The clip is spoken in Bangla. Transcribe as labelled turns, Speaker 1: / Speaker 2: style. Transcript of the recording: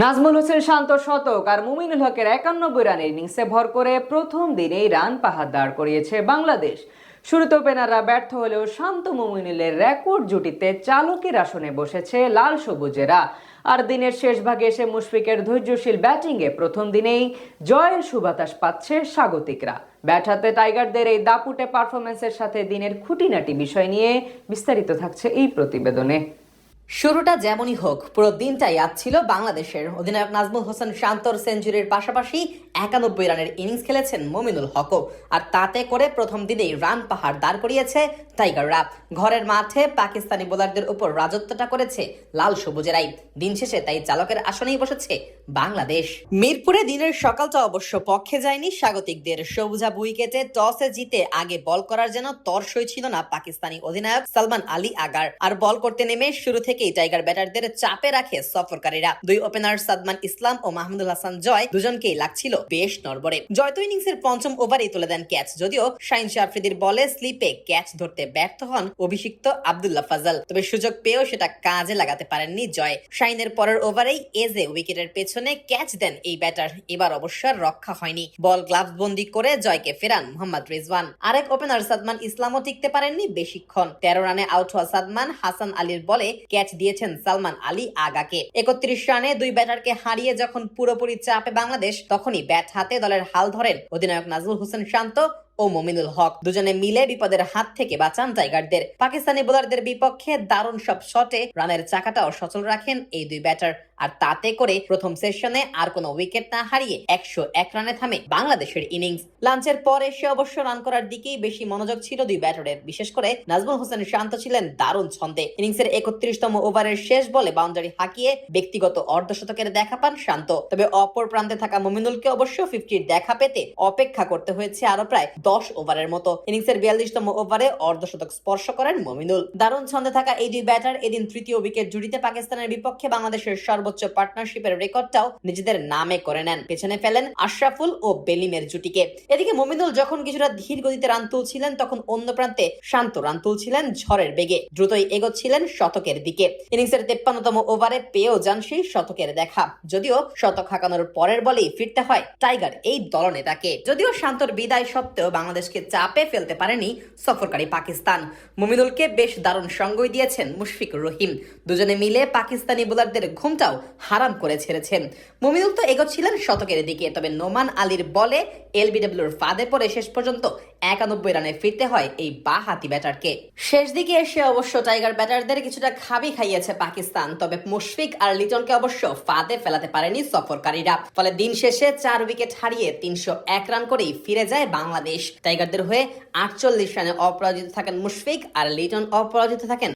Speaker 1: নাজমুল হোসেন শান্ত শতক আর মুমিনুল হকের 91 রানের ইনিংসে ভর করে প্রথম দিনেই রান পাহাড় দাঁড় করিয়েছে বাংলাদেশ। শুরুতে ওপেনাররা ব্যর্থ হলেও শান্ত মুমিনুলের রেকর্ড জুটিতে চালকের আসনে বসেছে লাল সবুজেরা। আর দিনের শেষ ভাগে এসে মুশফিকের ধৈর্যশীল ব্যাটিংয়ে প্রথম দিনেই জয়ের সুবাতাস পাচ্ছে স্বাগতিকরা। ব্যাট হাতে টাইগারদের এই দাপুটে পারফরমেন্সের সাথে দিনের খুঁটিনাটি বিষয় নিয়ে বিস্তারিত থাকছে এই প্রতিবেদনে।
Speaker 2: শুরুটা যেমনই হোক, পুরো দিনটাই আজ ছিল বাংলাদেশের। অধিনায়ক নাজমুল হোসেন শান্তর সেঞ্চুরির পাশাপাশি 91 রানের ইনিংস খেলেছেন মুমিনুল হকও। আর তাতে করে প্রথম দিনেই রান পাহাড় দাঁড় করিয়েছে টাইগাররা। ঘরের মাঠে পাকিস্তানি বোলারদের উপর রাজত্বটা করেছে লাল সবুজেরাই। দিন শেষে তাই চালকের আসনেই বসেছে বাংলাদেশ। মিরপুরে দিনের সকালটা অবশ্য পক্ষে যায়নি স্বাগতিকদের। সবুজাব উইকেটে টসে জিতে আগে বল করার যেন তরসই ছিল না পাকিস্তানি অধিনায়ক সালমান আলী আগার। আর বল করতে নেমে শুরু থেকেই টাইগার ব্যাটারদের চাপে রাখে সফরকারীরা। দুই ওপেনার সাদমান ইসলাম ও মাহমুদুল হাসান জয় দুজনকেই লাগছিল বেশ নড়বড়ে। জয় তো ইনিংসের পঞ্চম ওভারেই তুলে দেন ক্যাচ, যদিও শাহিন শাহ আফ্রিদির বলে স্লিপে ক্যাচ ধরতে ব্যর্থ হন অভিষিক্ত আব্দুল্লাহ ফাজাল। তবে সুযোগ পেয়েও সেটা কাজে লাগাতে পারেননি জয়। শাহিনের পরের ওভারেই এজে উইকেটের পেছনে ক্যাচ দেন এই ব্যাটার। এবার অবশ্য রক্ষা হয়নি, বল গ্লাভস বন্দি করে জয়কে ফেরান মোহাম্মদ রিজওয়ান। আরেক ওপেনার সাদমান ইসলামও টিকতে পারেননি বেশিক্ষণ। 13 রানে আউট হওয়া সাদমান হাসান আলীর বলে ক্যাচ দিয়েছেন সালমান আলী আগাকে। 31 রানে দুই ব্যাটারকে হারিয়ে যখন পুরোপুরি চাপে বাংলাদেশ, তখনই ব্যাট হাতে দলের হাল ধরেন অধিনায়ক নাজমুল হোসেন শান্ত ও মুমিনুল হক। দুজনে মিলে বিপদের হাত থেকে বাঁচান টাইগারদের। পাকিস্তানি বোলারদের বিপক্ষে দারুণ সব শটে রানের চাকাটাও সচল রাখেন এই দুই ব্যাটার। আর তাতে করে প্রথম সেশনে আর কোনো উইকেট না হারিয়ে 101 রানে থামে বাংলাদেশের ইনিংস। লাঞ্চের পর এসে অবশ্য রান করার দিকেই বেশি মনোযোগ ছিল দুই ব্যাটারের। বিশেষ করে নাজমুল হোসেন শান্ত ছিলেন দারুণ ছন্দে। ইনিংসের 31তম ওভারের শেষ বলে বাউন্ডারি হাঁকিয়ে ব্যক্তিগত অর্ধশতকের দেখা পান শান্ত। তবে অপর প্রান্তে থাকা মুমিনুলকে অবশ্য 50-র দেখা পেতে অপেক্ষা করতে হয়েছে আরো প্রায় 10 ওভারের মতো। ইনিংসের 42তম ওভারে অর্ধশতক স্পর্শ করেন মুমিনুল। দারুণ ছন্দে থাকা এই দুই ব্যাটার এদিন তৃতীয় উইকেট জুটিতে পাকিস্তানের বিপক্ষে বাংলাদেশের সর্বোচ্চ পার্টনারশিপের রেকর্ডটাও নিজেদের নামে করে নেন। পেছনে ফেলেন আশরাফুল ও বেলিমের জুটিকে। এদিকে মুমিনুল যখন কিছুটা ধীর গতিতে রান তুলছিলেন, তখন অন্য প্রান্তে শান্ত রান তুলছিলেন ঝড়ের বেগে। দ্রুতই এগোচ্ছিলেন শতকের দিকে। ইনিংসের 53তম ওভারে পেয়েও যান সেই শতকের দেখা, যদিও শতক হাঁকানোর পরের বলেই ফিরতে হয় টাইগার এই দলনেতাকে। যদিও শান্তর বিদায় সত্ত্বেও বাংলাদেশকে চাপে ফেলতে পারেনি সফরকারী পাকিস্তান। মুমিনুলকে বেশ দারুণ সঙ্গই দিয়েছেন মুশফিকুর রহিম। দুজনে মিলে পাকিস্তানি বোলারদের ঘুমটাও হারাম করে ছেড়েছেন। মুমিনুল তো এগোচ্ছিলেন শতকের দিকে, তবে নোমান আলীর বলে এলবিডব্লিউর ফাঁদে পড়ে শেষ পর্যন্ত 91 রানে ফিরতে হয় এই বাঁহাতি ব্যাটারকে। শেষ দিকে এসে অবশ্য টাইগার ব্যাটারদের কিছুটা খাবি খাইয়েছে পাকিস্তান, তবে মুশফিক আর লিটনকে অবশ্য ফাঁদে ফেলাতে পারেনি সফরকারীরা। ফলে দিন শেষে 4 উইকেট হারিয়ে 301 রান করেই ফিরে যায় বাংলাদেশ। টাইগারদের হয়ে 48 রানে অপরাজিত থাকেন মুশফিক আর লিটন অপরাজিত থাকেন